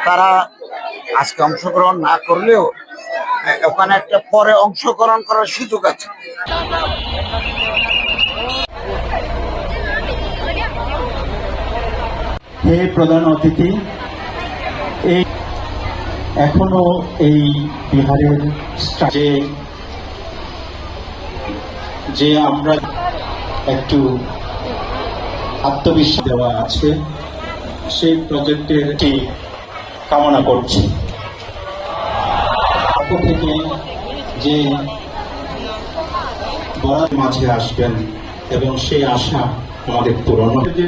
তারা আজকে অংশগ্রহণ না করলেও ওখানে একটা পরে অংশগ্রহণ করার সুযোগ আছে। হে প্রধান অতিথি, এই এখনো এই বিহারের যে আমরা একটু আত্মবিশ্বাস দেওয়া আছে, সেই প্রজেক্টের কামনা করছি থেকে যে বরাদ মাঝে আসবেন এবং সেই আশা আমাদের পূরণ হবে।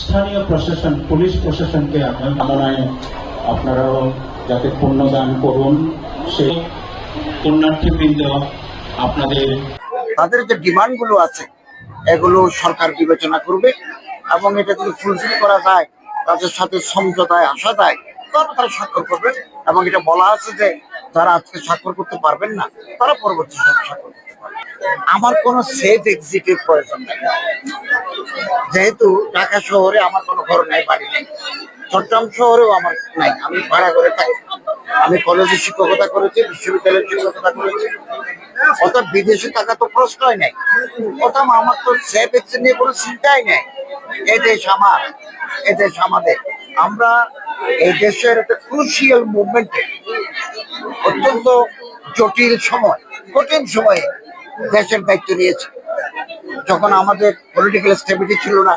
স্থানীয় প্রশাসন, পুলিশ প্রশাসনকে কামনায় আপনারাও যাতে পুণ্যদান করুন, সেই পুণ্যার্থীবৃন্দ আপনাদের তাদের যে ডিমান্ডগুলো আছে এগুলো সরকার বিবেচনা করবে এবং এটা যদি ফুলফিল করা যায়, তাদের সাথে সমঝোতায় আসা যায়, তখন তারা স্বাক্ষর করবেন। এবং এটা বলা আছে যে যারা আজকে স্বাক্ষর করতে পারবেন না তারা পরবর্তী সময় স্বাক্ষর করতে পারবেন। আমার কোনো সেফ এক্সিটের প্রয়োজন নেই, যেহেতু ঢাকা শহরে আমার কোনো ঘর নাই, বাড়ি নেই। চট্টগ্রাম শহরেও আমার নাই, আমি ভাড়া করে থাকি। আমি কলেজে শিক্ষকতা করেছি, বিশ্ববিদ্যালয়ের শিক্ষকতা করেছি, অর্থাৎ বিদেশে থাকা তো প্রশ্নই নাই। প্রথম আমার তো সেফ এক্সিট নিয়ে কোনো চিন্তাই নেই। এই দেশ আমার, এই দেশ আমাদের। আমরা এই দেশের একটা ক্রুশিয়াল মুভমেন্টে অত্যন্ত জটিল সময়, কঠিন সময়ে দেশের দায়িত্ব নিয়েছে। যখন আমাদের পলিটিক্যাল স্টেবিলিটি ছিল না,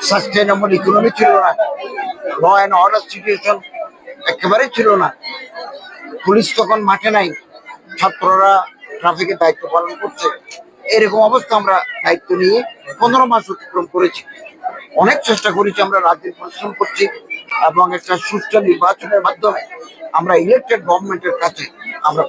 সাস্টেনেবল ইকোনমি ছিল না, ল অ্যান্ড অর্ডার সিচুয়েশন একেবারেই ছিল না, পুলিশ তখন মাঠে নাই, ছাত্ররা ট্রাফিকের দায়িত্ব পালন করছে, এরকম অবস্থা আমরা দায়িত্ব নিয়ে 15 মাস অতিক্রম করেছি। অনেক চেষ্টা করেছি, আমরা রাজ্যে পরিশ্রম করছি এবং একটা সুষ্ঠু নির্বাচনের মাধ্যমে আমরা ইলেকটেড গভর্নমেন্টের কাছে আমরা